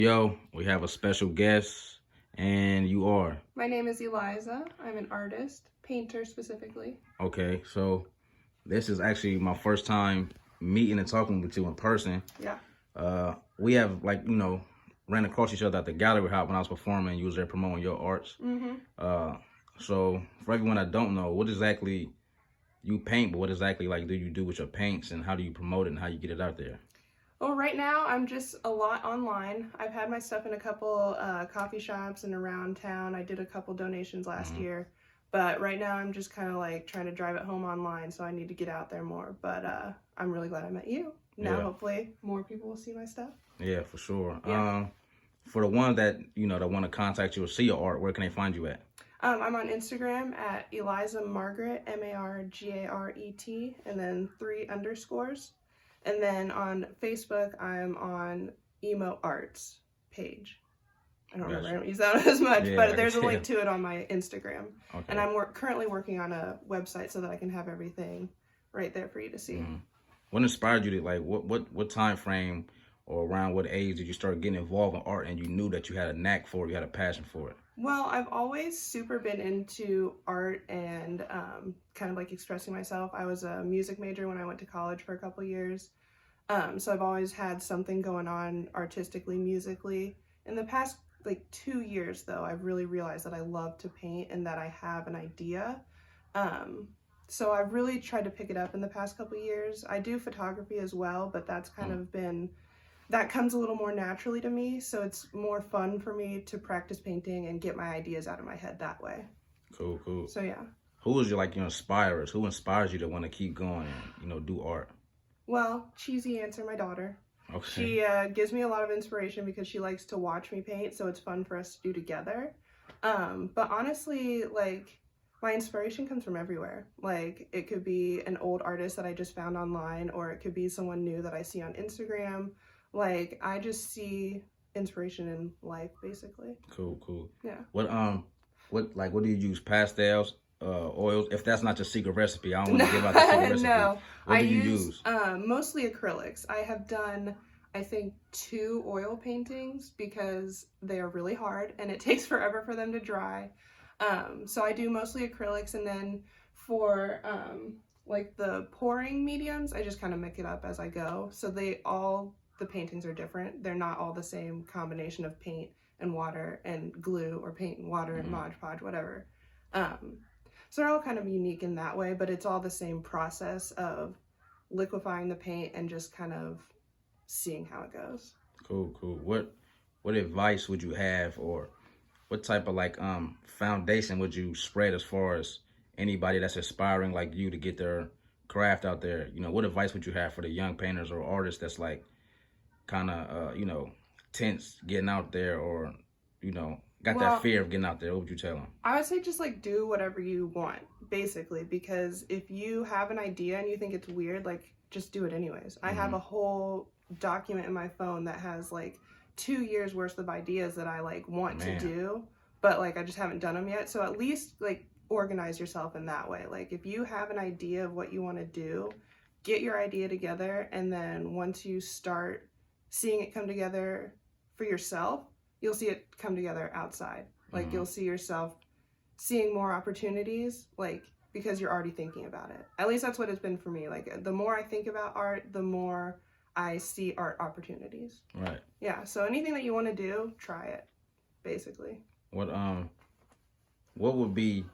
Yo, we have a special guest, and you are. My name is Eliza. I'm an artist, painter specifically. Okay, so this is actually my first time meeting and talking with you in person. Yeah. We have, ran across each other at the gallery hop when I was performing. You was there promoting your arts. So for everyone that don't know, what exactly you paint, but what exactly do you do with your paints, and how do you promote it, and how you get it out there? Well, right now I'm just a lot online. I've had my stuff in a couple coffee shops and around town. I did a couple donations last year, but right now I'm just kind of like trying to drive it home online, so I need to get out there more. But I'm really glad I met you. Now, hopefully, more people will see my stuff. Yeah, for sure. Yeah. For the ones that that want to contact you or see your art, where can they find you at? I'm on Instagram at Eliza Margaret, Margaret, and then 3 underscores. And then on Facebook, I'm on Emo Arts page. I don't remember, I don't use that as much, but there's a link to it on my Instagram. Okay. And I'm currently working on a website so that I can have everything right there for you to see. What inspired you to, what time frame or around what age did you start getting involved in art and you knew that you had a knack for it, you had a passion for it? Well, I've always super been into art and kind of like expressing myself. I was a music major when I went to college for a couple years. So I've always had something going on artistically, musically. In the past 2 years though, I've really realized that I love to paint and that I have an idea. So I've really tried to pick it up in the past couple years. I do photography as well, but that's kind of been, that comes a little more naturally to me. So it's more fun for me to practice painting and get my ideas out of my head that way. Cool, cool. So yeah. Who is your inspirers? Who inspires you to want to keep going and, do art? Well, cheesy answer, my daughter. Okay. She gives me a lot of inspiration because she likes to watch me paint, so it's fun for us to do together. But honestly, my inspiration comes from everywhere. It could be an old artist that I just found online, or it could be someone new that I see on Instagram. I just see inspiration in life, basically. Cool, cool. Yeah. What do you use? Pastels? Oils? If that's not your secret recipe, I don't want to give out the secret recipe. No, what do you use? Mostly acrylics. I have done, I think, 2 oil paintings because they are really hard and it takes forever for them to dry. So I do mostly acrylics, and then for the pouring mediums, I just kind of mix it up as I go. So the paintings are different. They're not all the same combination of paint and water and glue, or paint and water and Mod Podge, whatever. So they're all kind of unique in that way, but it's all the same process of liquefying the paint and just kind of seeing how it goes. Cool, cool. What advice would you have, or what type of foundation would you spread as far as anybody that's aspiring like you to get their craft out there? What advice would you have for the young painters or artists that's tense getting out there, or got that fear of getting out there? What would you tell them? I would say just do whatever you want, basically, because if you have an idea and you think it's weird, just do it anyways. I have a whole document in my phone that has 2 years worth of ideas that I want to do, but I just haven't done them yet. So at least organize yourself in that way. If you have an idea of what you want to do, get your idea together, and then once you start seeing it come together for yourself, you'll see it come together outside. You'll see yourself seeing more opportunities, because you're already thinking about it. At least that's what it's been for me. The more I think about art, the more I see art opportunities. Right. Yeah. So anything that you want to do, try it, basically. What would be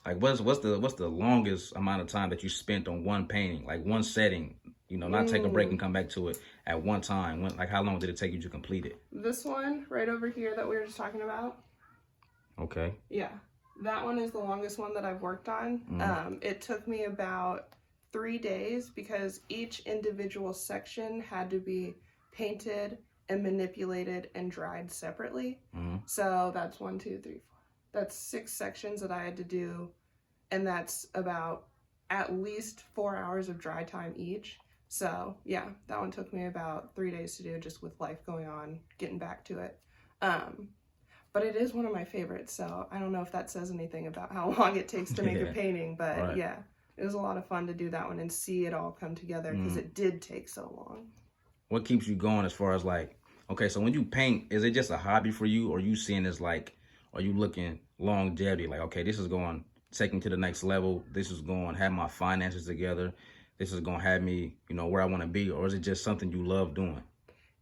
what's the longest amount of time that you spent on one painting, one setting? Not take a break and come back to it at one time. How long did it take you to complete it? This one right over here that we were just talking about. Okay. Yeah. That one is the longest one that I've worked on. It took me about 3 days because each individual section had to be painted and manipulated and dried separately. So that's 1, 2, 3, 4. That's 6 sections that I had to do. And that's about at least 4 hours of dry time each. So yeah, that one took me about 3 days to do, just with life going on, getting back to it. But it is one of my favorites, so I don't know if that says anything about how long it takes to make a painting, but yeah, it was a lot of fun to do that one and see it all come together because it did take so long. What keeps you going as far as Okay, so when you paint, is it just a hobby for you, or you seeing this like, are you looking longevity? Like, okay, this is going take me to the next level. This is going to have my finances together. This is going to have me, where I want to be, or is it just something you love doing?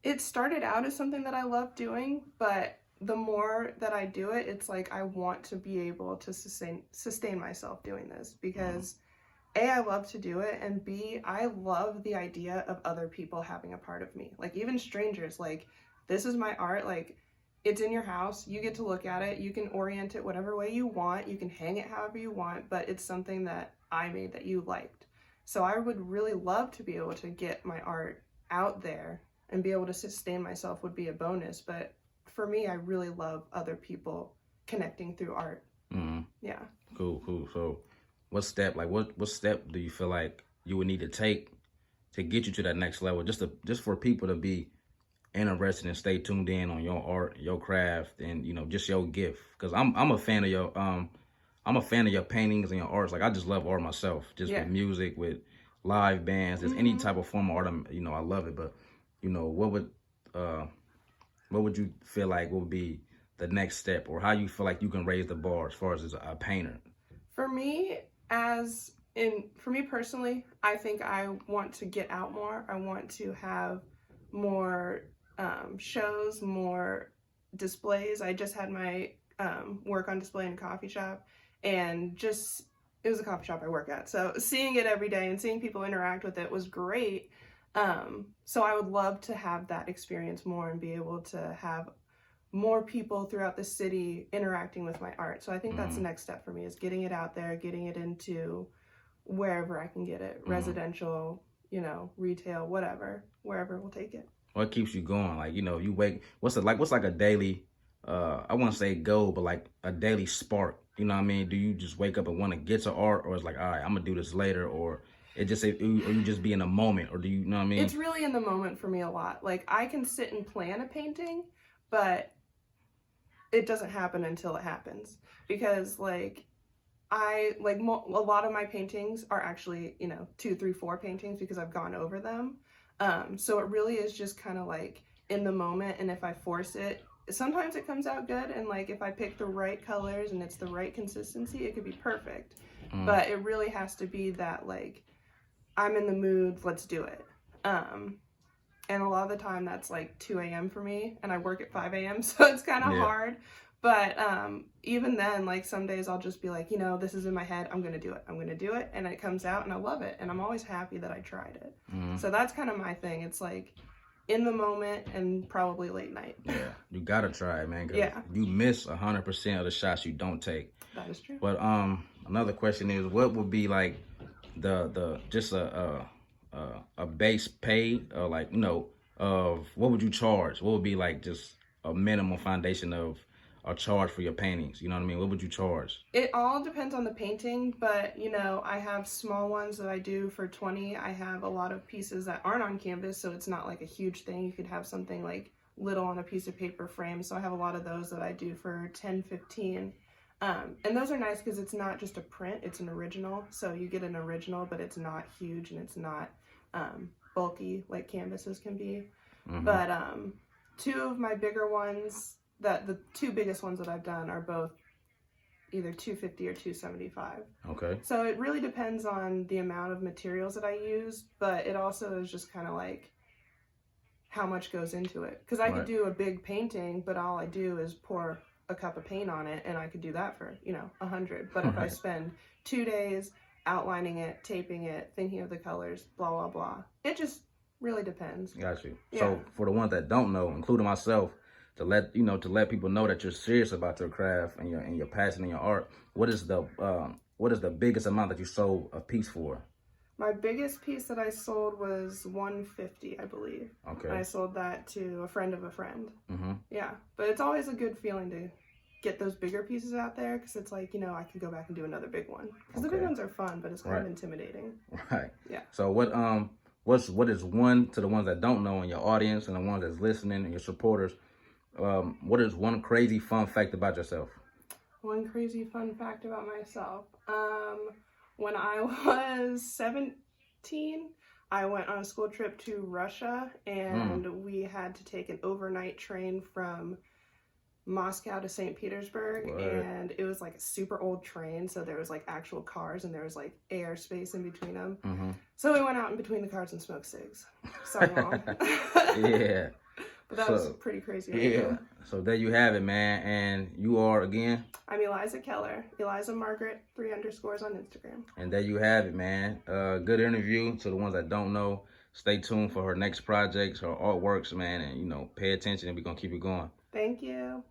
It started out as something that I love doing, but the more that I do it, it's like I want to be able to sustain myself doing this because A, I love to do it, and B, I love the idea of other people having a part of me. Like even strangers, like this is my art, like it's in your house, you get to look at it, you can orient it whatever way you want, you can hang it however you want, but it's something that I made that you liked. So I would really love to be able to get my art out there and be able to sustain myself would be a bonus. But for me, I really love other people connecting through art. Mm-hmm. Yeah. Cool. So what step, like what step do you feel like you would need to take to get you to that next level? Just for people to be interested and stay tuned in on your art, your craft, and just your gift. Because I'm a fan of your paintings and your arts. Like I just love art myself, just with music, with live bands, just any type of form of art. I love it. But what would you feel like would be the next step, or how you feel like you can raise the bar as far as a painter? For me, for me personally, I think I want to get out more. I want to have more shows, more displays. I just had my work on display in a coffee shop, and it was a coffee shop I work at. So seeing it every day and seeing people interact with it was great. So I would love to have that experience more and be able to have more people throughout the city interacting with my art. So I think that's the next step for me, is getting it out there, getting it into wherever I can get it, residential, retail, whatever, wherever we'll take it. What keeps you going? Like, you wake, what's like a daily, I wouldn't say goal, but like a daily spark, you know what I mean? Do you just wake up and want to get to art, or it's like, all right, I'm gonna do this later, or or you just be in a moment, or do you know what I mean? It's really in the moment for me a lot. Like I can sit and plan a painting, but it doesn't happen until it happens, because a lot of my paintings are actually 2, 3, 4 paintings because I've gone over them. So it really is just kind of like in the moment, and if I force it, sometimes it comes out good, and like if I pick the right colors and it's the right consistency, it could be perfect. But it really has to be that like I'm in the mood, let's do it. And a lot of the time that's like 2 a.m. for me, and I work at 5 a.m. so it's kind of hard. But even then, like some days I'll just be like, this is in my head, I'm gonna do it, and it comes out and I love it, and I'm always happy that I tried it. So that's kind of my thing. It's like in the moment and probably late night. Yeah, you gotta try it, man. 'Cause you miss 100% of the shots you don't take. That is true. But another question is, what would be like the just a base pay, like of what would you charge? What would be like just a minimum foundation of a charge for your paintings? You know what I mean? What would you charge? It all depends on the painting, but I have small ones that I do for 20. I have a lot of pieces that aren't on canvas, so it's not like a huge thing. You could have something like little on a piece of paper frame, so I have a lot of those that I do for 10, 15. And those are nice because it's not just a print, it's an original. So you get an original, but it's not huge and it's not bulky like canvases can be. But two of my bigger ones, the two biggest ones that I've done are both either $250 or $275. Okay. So it really depends on the amount of materials that I use, but it also is just kind of like how much goes into it. Because I could do a big painting, but all I do is pour a cup of paint on it, and I could do that for $100. But if I spend 2 days outlining it, taping it, thinking of the colors, blah blah blah, it just really depends. Got you. So for the ones that don't know, including myself, to let people know that you're serious about your craft and your passion and your art, what is the biggest amount that you sold a piece for? My biggest piece that I sold was $150, I believe. Okay. And I sold that to a friend of a friend. Yeah, but it's always a good feeling to get those bigger pieces out there, because it's like, I can go back and do another big one. Because the big ones are fun, but it's kind of intimidating. Right. Yeah. So what is one, to the ones that don't know in your audience and the ones that's listening and your supporters, what is one crazy fun fact about yourself? One crazy fun fact about myself. When I was 17, I went on a school trip to Russia, and we had to take an overnight train from Moscow to St. Petersburg. What? And it was like a super old train, so there was like actual cars and there was like air space in between them. So we went out in between the cars and smoked cigs. So long. Yeah. But that was pretty crazy. Yeah. So there you have it, man. And you are, again? I'm Eliza Keller. Eliza Margaret, 3 underscores on Instagram. And there you have it, man. Good interview. To the ones that don't know, stay tuned for her next projects, her artworks, man. And, you know, pay attention and we're going to keep it going. Thank you.